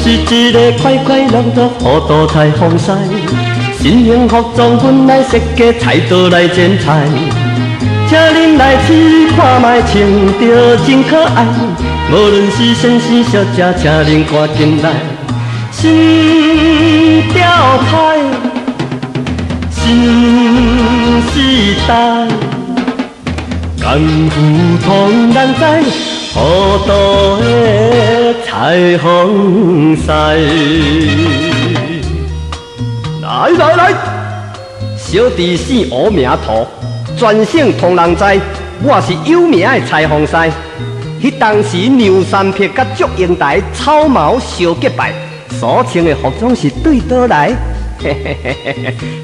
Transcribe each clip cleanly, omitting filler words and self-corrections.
是一个快快乐乐好多彩虹赛，新幸福装阮来设计菜刀来剪菜，请恁来试看卖，穿着真可爱。无论是先生小姐，请恁赶紧来。新调派，新时代，甘苦同人知。好多的彩虹赛，来，小弟姓吴名图，全省同人知，我是有名的彩虹赛。迄当时牛三撇甲祝英台草帽相结拜，所穿的服装是对倒来，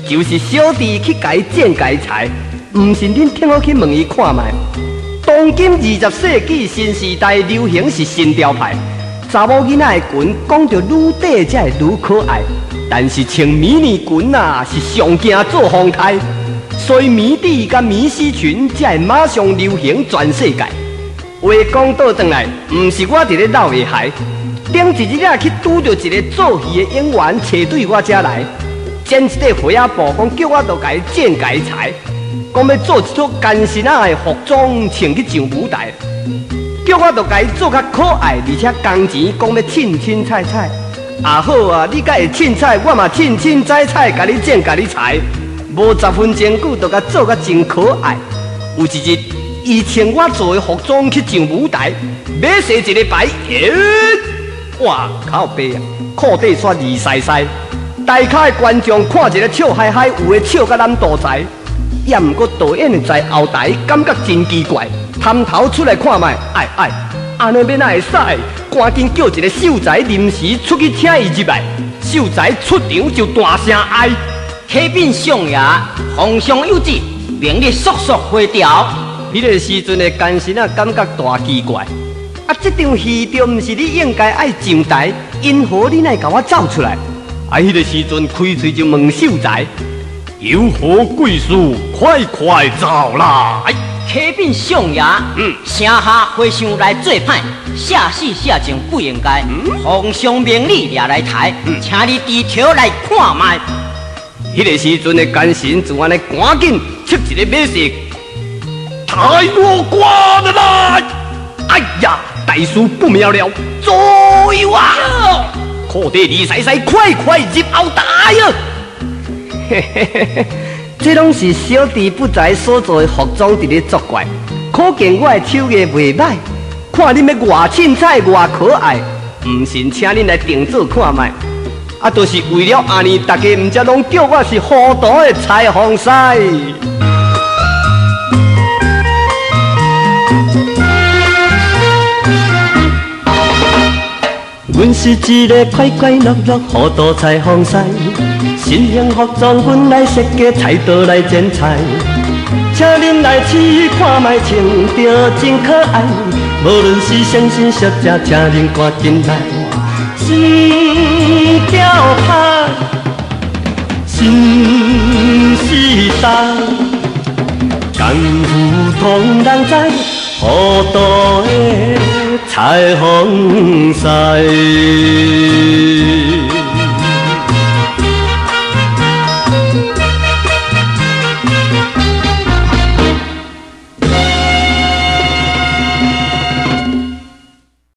就是小弟去甲伊剪家裁，毋信恁听我去问伊看卖。当今20世纪新时代流行是新潮派，查某囡仔的裙讲着愈短才会愈可爱，但是穿迷你裙啊是上惊做风台，所以迷底甲迷丝裙才会马上流行全世界。话讲倒转来，毋是我伫咧闹的害，顶一日啊去拄着一个做戏的演员找对我遮来，剪一块花仔布，讲叫我都甲伊剪家裁。讲要做一套干身仔的服装，穿去上舞台，叫我就甲伊做较可爱，而且工钱讲要凊凊彩彩。啊好啊，你甲会凊彩，我嘛凊凊彩彩，甲你剪甲你裁，无10分钟久就甲做甲真可爱。有一日，伊穿我做的服装去上舞台，马洗一个牌，哇靠背啊，裤底穿二西西，台下的观众看一个笑嗨嗨，有的笑甲咱肚脐。也毋过导演的在后台感觉真奇怪，探头出来看卖，安尼要哪会使？赶紧叫一个秀才临时出去请伊入来。秀才出场就大声哀：启禀相爷，皇上有旨，明日速速回调。迄个时阵的奸臣啊，感觉大奇怪。这场戏就毋是你应该爱上台，因何你乃甲我走出来？迄个时阵开嘴就问秀才。有何贵事，快走来！启禀相爷，城下和尚来做歹，下死下情不应该。皇上命你掠来台，请你低头来看卖。迄个时阵的奸臣就安尼赶紧切一个马式，抬我挂了来！哎呀，大事不妙了，左右啊！裤底二西西，快入后台啊！这拢是小弟不才所做的服装伫咧作怪，可见我的手艺袂歹。看恁要偌凊彩偌可爱，唔信请恁来定做看卖。就是为了安尼，大家唔则拢叫我是糊涂的彩虹赛。阮是一个快快乐乐糊涂彩虹赛。新幸福装阮来设计菜刀来剪菜，请恁来试看卖，穿着真可爱。无论是先生小姐，请恁赶紧来。新调派，新时代，甘苦同人知，好多的彩虹赛。